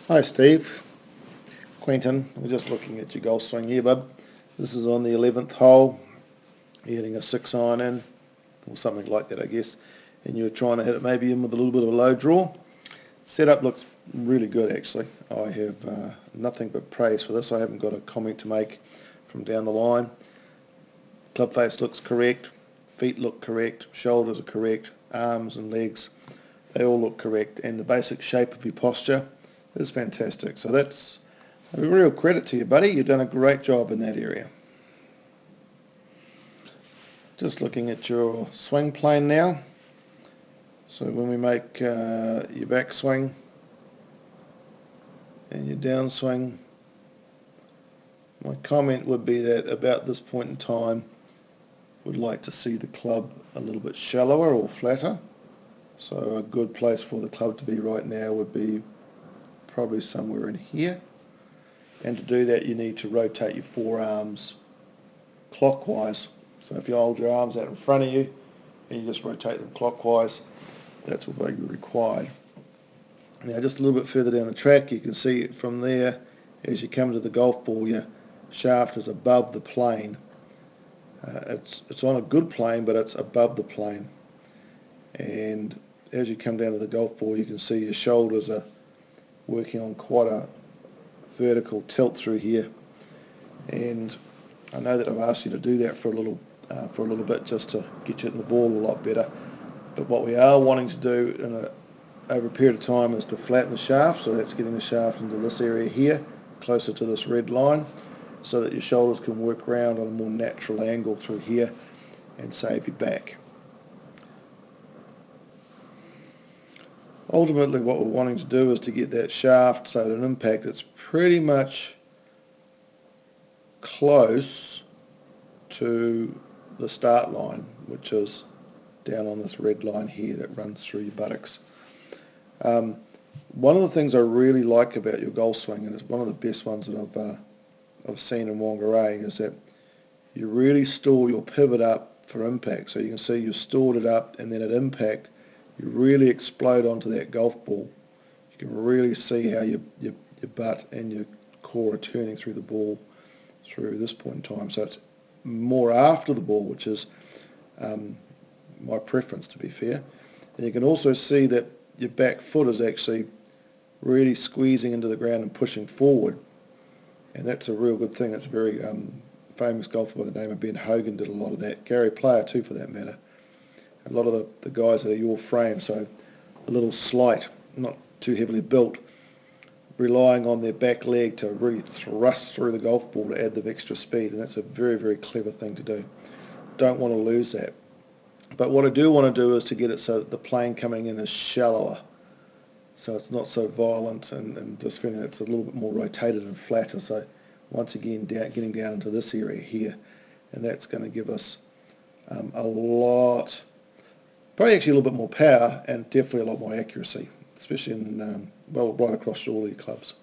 Hi Steve, Quentin, we're just looking at your golf swing here, bud. This is on the 11th hole. You're hitting a 6-iron in, or something like that I guess, and you're trying to hit it maybe in with a little bit of a low draw. Setup looks really good actually. I have nothing but praise for this. I haven't got a comment to make from down the line. Club face looks correct, feet look correct, shoulders are correct, arms and legs, they all look correct, and the basic shape of your posture is fantastic. So that's a real credit to you, buddy. You've done a great job in that area. Just looking at your swing plane now. So when we make your backswing and your downswing, my comment would be that about this point in time, would like to see the club a little bit shallower or flatter. So a good place for the club to be right now would be probably somewhere in here. And to do that you need to rotate your forearms clockwise. So if you hold your arms out in front of you and you just rotate them clockwise, that's what will be required. Now just a little bit further down the track, you can see it from there, as you come to the golf ball, your shaft is above the plane. It's on a good plane, but it's above the plane. And as you come down to the golf ball, you can see your shoulders are working on quite a vertical tilt through here. And I know that I've asked you to do that for a little bit just to get you in the ball a lot better. But what we are wanting to do over a period of time is to flatten the shaft. So that's getting the shaft into this area here, closer to this red line, so that your shoulders can work around on a more natural angle through here and save your back. Ultimately what we're wanting to do is to get that shaft so that an impact that's pretty much close to the start line, which is down on this red line here that runs through your buttocks. One of the things I really like about your golf swing, and it's one of the best ones that I've seen in Whangarei, is that you really store your pivot up for impact. So you can see you've stored it up, and then at impact you really explode onto that golf ball. You can really see how your butt and your core are turning through the ball through this point in time. So it's more after the ball, which is my preference, to be fair. And you can also see that your back foot is actually really squeezing into the ground and pushing forward, and that's a real good thing. It's a very famous golfer by the name of Ben Hogan did a lot of that. Gary Player too, for that matter. A lot of the guys that are your frame, so a little slight, not too heavily built, relying on their back leg to really thrust through the golf ball to add the extra speed, and that's a very, very clever thing to do. Don't want to lose that. But what I do want to do is to get it so that the plane coming in is shallower, so it's not so violent, and just feeling it's a little bit more rotated and flatter. So once again, getting down into this area here, and that's going to give us probably actually a little bit more power and definitely a lot more accuracy, especially in, right across all your clubs.